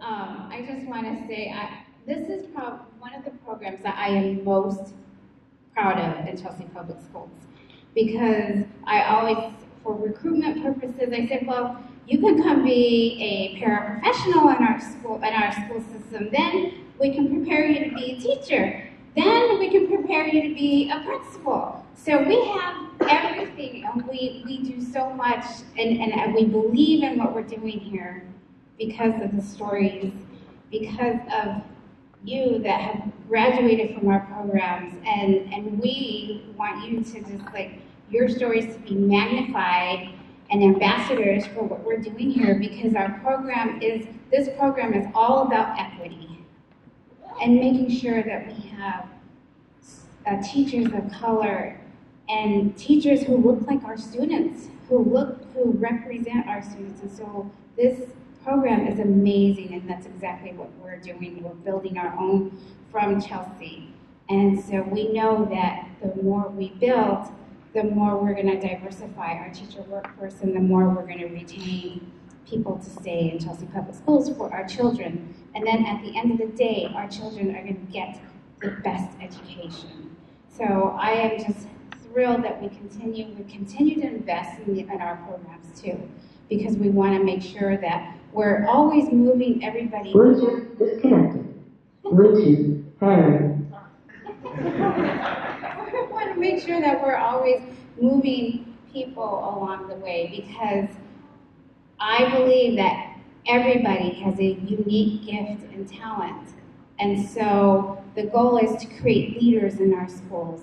I just want to say, this is one of the programs that I am most proud of in Chelsea Public Schools, because I always, for recruitment purposes, I said, well, you can come be a paraprofessional in our school system, then we can prepare you to be a teacher, then we can prepare you to be a principal. So we have everything, and we do so much, and we believe in what we're doing here because of the stories, because of you that have graduated from our programs, and we want you to just your stories to be magnified and ambassadors for what we're doing here, because this program is all about equity and making sure that we have teachers of color and teachers who look like our students, who represent our students. And so this program is amazing, and that's exactly what we're doing. We're building our own from Chelsea. And so we know that the more we build, the more we're going to diversify our teacher workforce, and the more we're going to retain people to stay in Chelsea Public Schools for our children. And then at the end of the day, our children are going to get the best education. So I am just thrilled that we continue to invest in our programs too, because we want to make sure that we're always moving everybody. Bluetooth disconnected. Bluetooth pairing. We want to make sure that we're always moving people along the way, because I believe that everybody has a unique gift and talent. And so the goal is to create leaders in our schools.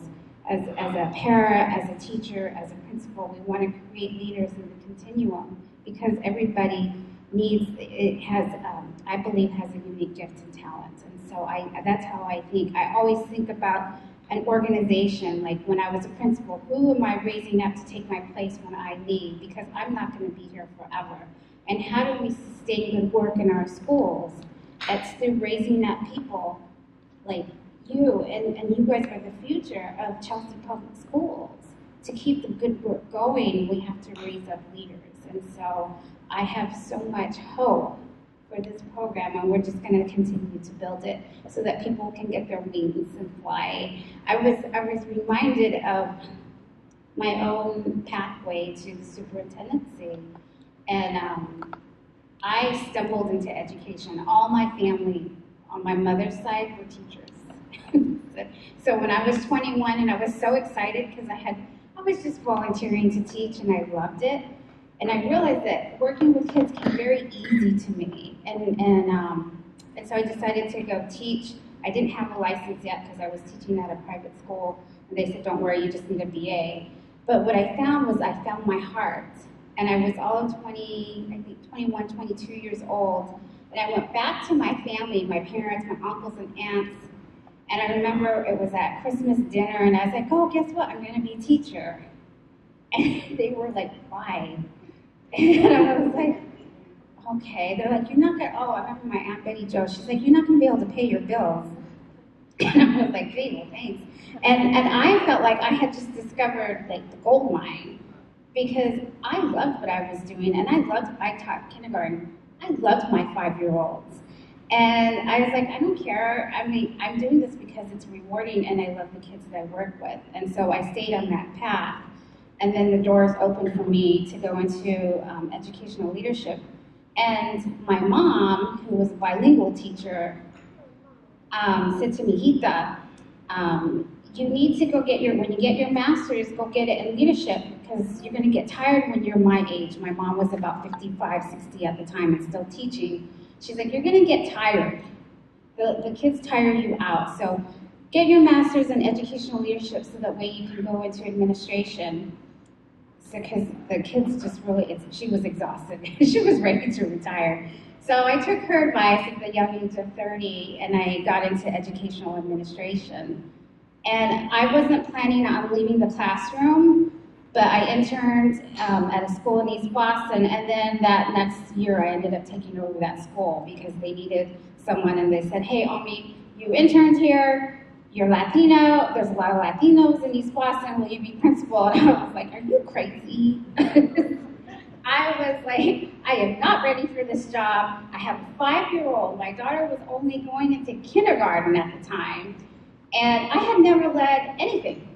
As a para, as a teacher, as a principal, we want to create leaders in the continuum, because everybody I believe, has a unique gift and talent. And so that's how I think. I always think about an organization, like when I was a principal, who am I raising up to take my place when I leave? Because I'm not going to be here forever. And how do we sustain good work in our schools? That's through raising up people like you, and you guys are the future of Chelsea Public Schools. To keep the good work going, we have to raise up leaders. And so I have so much hope for this program, and we're just going to continue to build it so that people can get their wings and fly. I was reminded of my own pathway to the superintendency, and I stumbled into education. All my family on my mother's side were teachers. So when I was 21, and I was so excited because I was just volunteering to teach, and I loved it. And I realized that working with kids came very easy to me. And so I decided to go teach. I didn't have a license yet because I was teaching at a private school. And they said, don't worry, you just need a BA. But what I found was I found my heart. And I was all 21, 22 years old. And I went back to my family, my parents, my uncles and aunts. And I remember it was at Christmas dinner, and I was like, oh, guess what? I'm going to be a teacher. And they were like, why? And I was like, okay. They're like, you're not going to, I remember my Aunt Betty Jo, she's like, you're not going to be able to pay your bills. And I was like, hey, well, thanks. And I felt like I had just discovered the gold mine, because I loved what I was doing, and I taught kindergarten. I loved my 5-year-olds. And I was like, I don't care. I mean, I'm doing this because it's rewarding, and I love the kids that I work with. And so I stayed on that path. And then the doors opened for me to go into educational leadership. And my mom, who was a bilingual teacher, said to me, Hita, you need to go when you get your master's, go get it in leadership, because you're going to get tired when you're my age. My mom was about 55, 60 at the time, and still teaching. She's like, you're going to get tired. The kids tire you out. So get your master's in educational leadership so that way you can go into administration. Because the kids just really, she was exhausted. She was ready to retire. So I took her advice at the young age of 30, and I got into educational administration. And I wasn't planning on leaving the classroom, but I interned at a school in East Boston, and then that next year I ended up taking over that school because they needed someone, and they said, hey, Omi, you interned here, you're Latino, there's a lot of Latinos in East Boston, will you be principal? And I was like, are you crazy? I was like, I am not ready for this job. I have a 5-year-old. My daughter was only going into kindergarten at the time. And I had never led anything.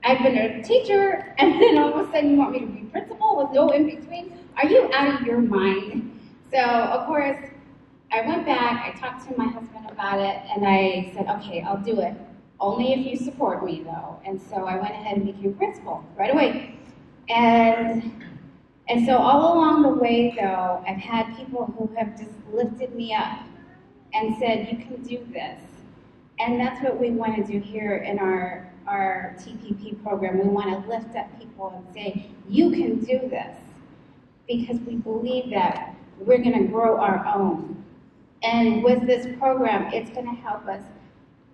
I've been a teacher, and then all of a sudden you want me to be principal with no in between? Are you out of your mind? So, of course, I went back, I talked to my husband about it, and I said, okay, I'll do it. Only if you support me, though. And so I went ahead and became principal right away. And so all along the way, though, I've had people who have just lifted me up and said, you can do this. And that's what we want to do here in our TPP program. We want to lift up people and say, you can do this, because we believe that we're going to grow our own. And with this program, it's going to help us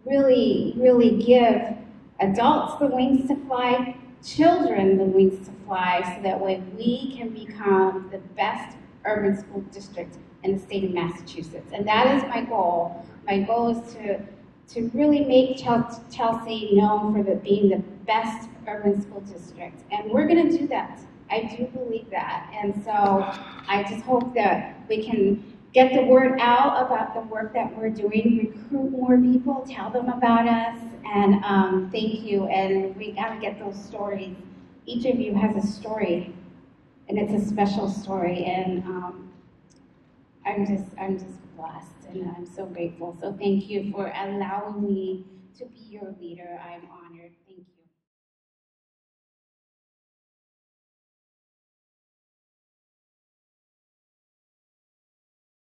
really, really give adults the wings to fly, children the wings to fly, so that way we can become the best urban school district in the state of Massachusetts. And that is my goal. My goal is to really make Chelsea known for being the best urban school district. And we're going to do that. I do believe that. And so I just hope that we can get the word out about the work that we're doing, recruit more people, tell them about us, and thank you. And we got to get those stories. Each of you has a story, and it's a special story. And I'm just blessed, and I'm so grateful. So thank you for allowing me to be your leader. I'm honored.